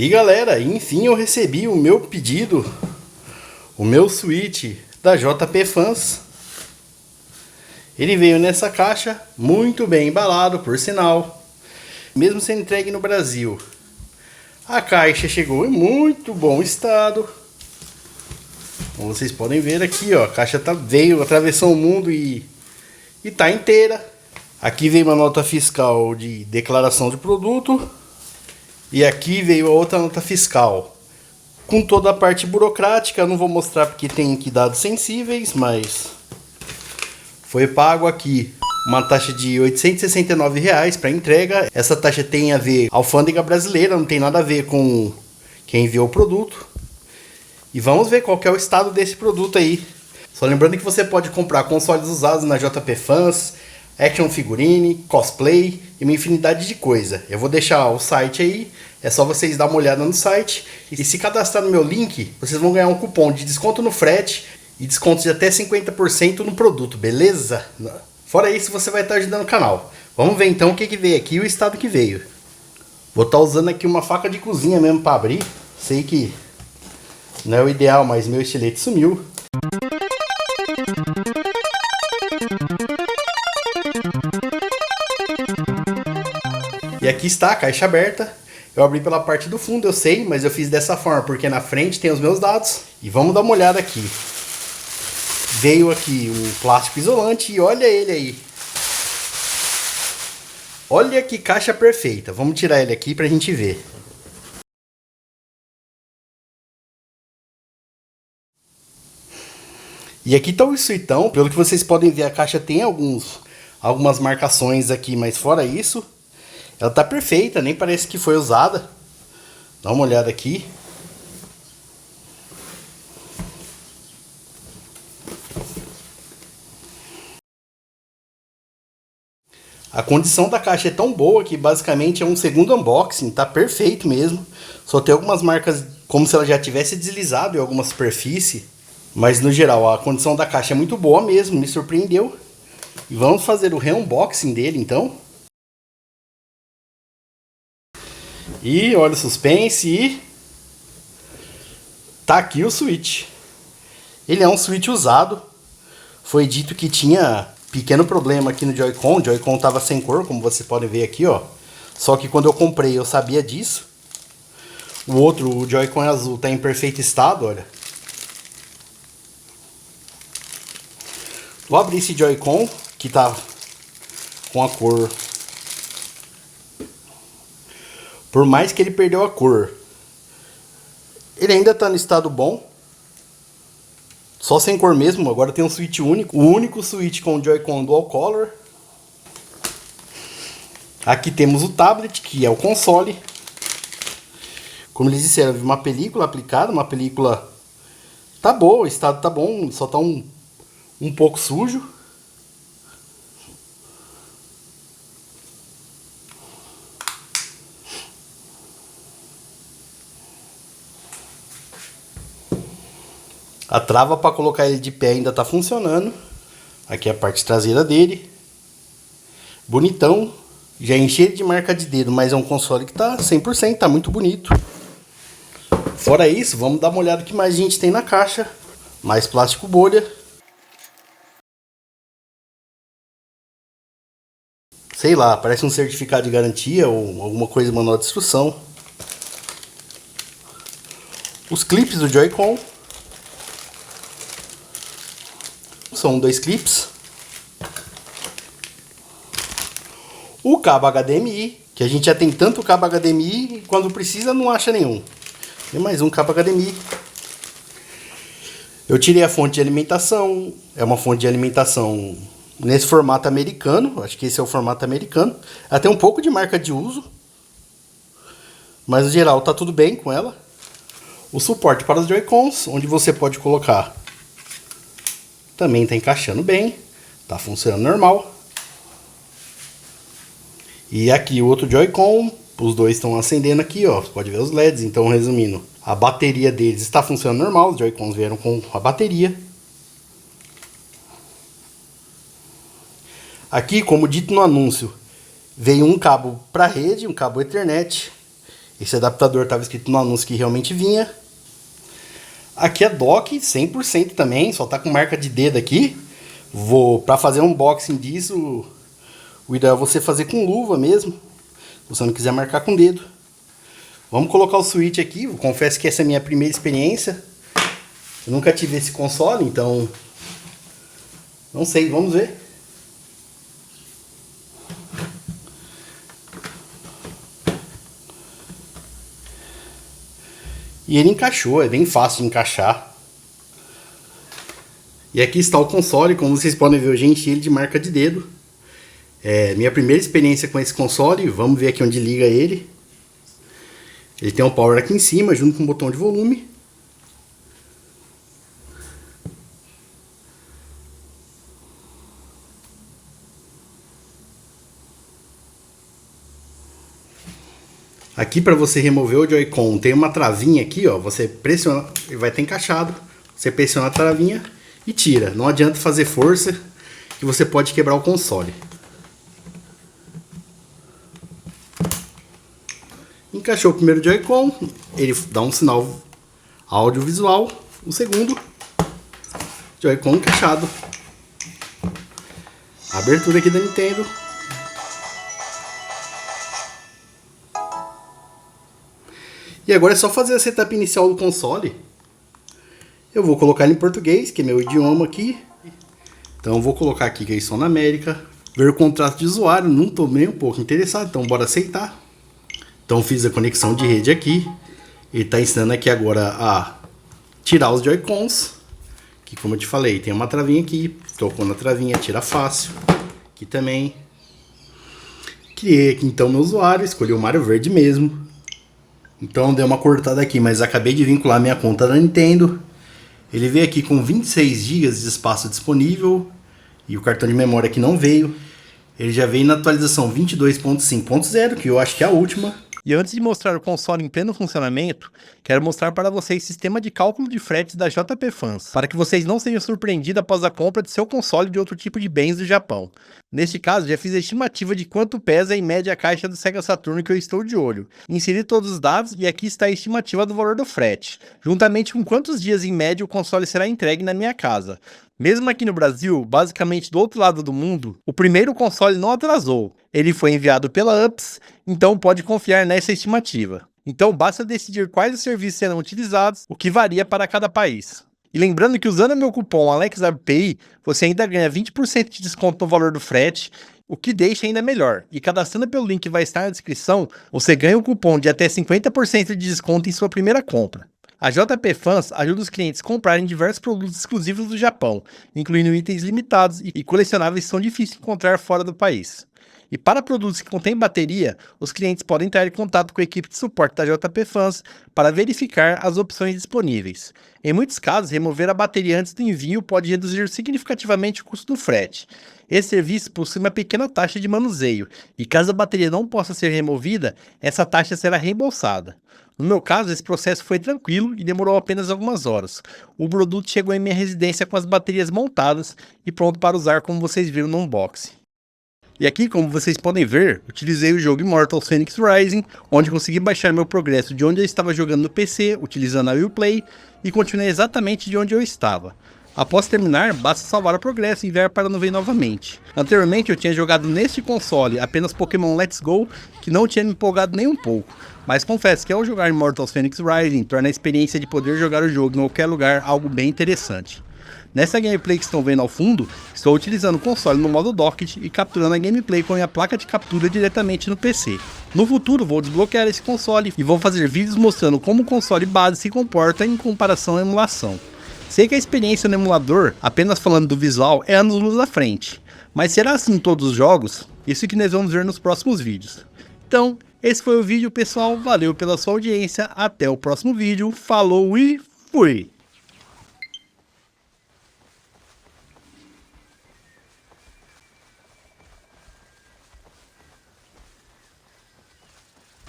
E galera, enfim eu recebi o meu pedido, o meu Switch da JP Fans. Ele veio nessa caixa, muito bem embalado, por sinal, mesmo sendo entregue no Brasil. A caixa chegou em muito bom estado. Como vocês podem ver aqui, ó, a caixa veio, atravessou o mundo e tá inteira. Aqui veio uma nota fiscal de declaração de produto. E aqui veio a outra nota fiscal com toda a parte burocrática. Eu não vou mostrar porque tem aqui dados sensíveis, mas foi pago aqui uma taxa de R$ 869 para entrega. Essa taxa tem a ver com a alfândega brasileira, não tem nada a ver com quem enviou o produto. E vamos ver qual que é o estado desse produto aí. Só lembrando que você pode comprar consoles usados na JP Fans, action figurine, cosplay e uma infinidade de coisa. Eu vou deixar o site aí, é só vocês dar uma olhada no site. E se cadastrar no meu link, vocês vão ganhar um cupom de desconto no frete e desconto de até 50% no produto, beleza? Fora isso, você vai estar ajudando o canal. Vamos ver então o que veio aqui e o estado que veio. Vou estar usando aqui uma faca de cozinha mesmo para abrir. Sei que não é o ideal, mas meu estilete sumiu. E aqui está a caixa aberta. Eu abri pela parte do fundo, eu sei, mas eu fiz dessa forma porque na frente tem os meus dados. E vamos dar uma olhada aqui. Veio aqui um plástico isolante e olha ele aí. Olha que caixa perfeita. Vamos tirar ele aqui pra gente ver. E aqui tá o suitão. Pelo que vocês podem ver, a caixa tem algumas marcações aqui, mas fora isso, ela tá perfeita, nem parece que foi usada. Dá uma olhada aqui. A condição da caixa é tão boa que basicamente é um segundo unboxing, tá perfeito mesmo. Só tem algumas marcas como se ela já tivesse deslizado em alguma superfície. Mas no geral a condição da caixa é muito boa mesmo, me surpreendeu. E vamos fazer o re-unboxing dele então. E olha o suspense e tá aqui o Switch. Ele é um Switch usado. Foi dito que tinha pequeno problema aqui no Joy-Con. O Joy-Con tava sem cor, como vocês podem ver aqui, ó. Só que quando eu comprei eu sabia disso. O outro, o Joy-Con azul, tá em perfeito estado, olha. Vou abrir esse Joy-Con que tá com a cor. Por mais que ele perdeu a cor, ele ainda tá no estado bom. Só sem cor mesmo. Agora tem um Switch único. O único Switch com Joy-Con Dual Color. Aqui temos o tablet, que é o console. Como eles disseram, uma película aplicada. Uma película tá boa, o estado tá bom. Só tá um pouco sujo. A trava para colocar ele de pé ainda tá funcionando. Aqui é a parte traseira dele. Bonitão. Já enchi ele de marca de dedo, mas é um console que tá 100%, tá muito bonito. Fora isso, vamos dar uma olhada o que mais a gente tem na caixa. Mais plástico bolha. Sei lá, parece um certificado de garantia ou alguma coisa, manual de instrução. Os clipes do Joy-Con. São 2 clips. O cabo HDMI, que a gente já tem tanto cabo HDMI e quando precisa não acha nenhum. Tem mais um cabo HDMI. Eu tirei a fonte de alimentação. É uma fonte de alimentação nesse formato americano. Acho que esse é o formato americano. Ela tem um pouco de marca de uso, mas no geral tá tudo bem com ela. O suporte para os Joy-Cons, onde você pode colocar. Também está encaixando bem, está funcionando normal. E aqui o outro Joy-Con, os dois estão acendendo aqui, ó. Você pode ver os LEDs. Então, resumindo, a bateria deles está funcionando normal. Os Joy-Cons vieram com a bateria. Aqui, como dito no anúncio, veio um cabo para rede, um cabo Ethernet Esse adaptador estava escrito no anúncio que realmente vinha. Aqui é dock 100% também, só tá com marca de dedo aqui. Para fazer um unboxing disso, o ideal é você fazer com luva mesmo, se você não quiser marcar com dedo. Vamos colocar o switch aqui. Eu confesso que essa é a minha primeira experiência. Eu nunca tive esse console, então não sei, vamos ver. E ele encaixou, é bem fácil de encaixar. E aqui está o console, como vocês podem ver, eu já enchi ele de marca de dedo. É minha primeira experiência com esse console, vamos ver aqui onde liga ele. Ele tem um power aqui em cima, junto com um botão de volume. Aqui para você remover o Joy-Con tem uma travinha aqui, ó. Você pressiona, ele vai estar encaixado. Você pressiona a travinha e tira. Não adianta fazer força, que você pode quebrar o console. Encaixou o primeiro Joy-Con, ele dá um sinal audiovisual. O segundo Joy-Con encaixado. A abertura aqui da Nintendo. E agora é só fazer a setup inicial do console. Eu vou colocar ele em português, que é meu idioma aqui. Então eu vou colocar aqui que eles são na América. Ver o contrato de usuário, não estou nem um pouco interessado, então bora aceitar. Então fiz a conexão de rede aqui. Ele está ensinando aqui agora a tirar os Joy-Cons. Que como eu te falei, tem uma travinha aqui. Tocou na travinha, tira fácil. Aqui também. Criei aqui então meu usuário, escolhi o Mario Verde mesmo. Então dei uma cortada aqui, mas acabei de vincular minha conta da Nintendo. Ele veio aqui com 26 GB de espaço disponível. E o cartão de memória aqui não veio. Ele já veio na atualização 22.5.0, que eu acho que é a última. E antes de mostrar o console em pleno funcionamento, quero mostrar para vocês o sistema de cálculo de fretes da JP Fans, para que vocês não sejam surpreendidos após a compra de seu console de outro tipo de bens do Japão. Neste caso, já fiz a estimativa de quanto pesa em média a caixa do Sega Saturn que eu estou de olho. Inseri todos os dados e aqui está a estimativa do valor do frete, juntamente com quantos dias em média o console será entregue na minha casa. Mesmo aqui no Brasil, basicamente do outro lado do mundo, o primeiro console não atrasou. Ele foi enviado pela UPS, então pode confiar nessa estimativa. Então basta decidir quais os serviços serão utilizados, o que varia para cada país. E lembrando que usando meu cupom AlexABPI, você ainda ganha 20% de desconto no valor do frete, o que deixa ainda melhor. E cadastrando pelo link que vai estar na descrição, você ganha um cupom de até 50% de desconto em sua primeira compra. A JP Fans ajuda os clientes a comprarem diversos produtos exclusivos do Japão, incluindo itens limitados e colecionáveis que são difíceis de encontrar fora do país. E para produtos que contêm bateria, os clientes podem entrar em contato com a equipe de suporte da JP Fans para verificar as opções disponíveis. Em muitos casos, remover a bateria antes do envio pode reduzir significativamente o custo do frete. Esse serviço possui uma pequena taxa de manuseio, e caso a bateria não possa ser removida, essa taxa será reembolsada. No meu caso, esse processo foi tranquilo e demorou apenas algumas horas. O produto chegou em minha residência com as baterias montadas e pronto para usar, como vocês viram no unboxing. E aqui, como vocês podem ver, utilizei o jogo Immortal Phoenix Rising, onde consegui baixar meu progresso de onde eu estava jogando no PC, utilizando a Uplay, e continuei exatamente de onde eu estava. Após terminar, basta salvar o progresso e enviar para a nuvem novamente. Anteriormente eu tinha jogado neste console apenas Pokémon Let's Go, que não tinha me empolgado nem um pouco, mas confesso que ao jogar Immortal Phoenix Rising, torna a experiência de poder jogar o jogo em qualquer lugar algo bem interessante. Nessa gameplay que estão vendo ao fundo, estou utilizando o console no modo Docket e capturando a gameplay com a minha placa de captura diretamente no PC. No futuro vou desbloquear esse console e vou fazer vídeos mostrando como o console base se comporta em comparação à emulação. Sei que a experiência no emulador, apenas falando do visual, é anos-luz à frente, mas será assim em todos os jogos? Isso que nós vamos ver nos próximos vídeos. Então, esse foi o vídeo pessoal, valeu pela sua audiência, até o próximo vídeo, falou e fui!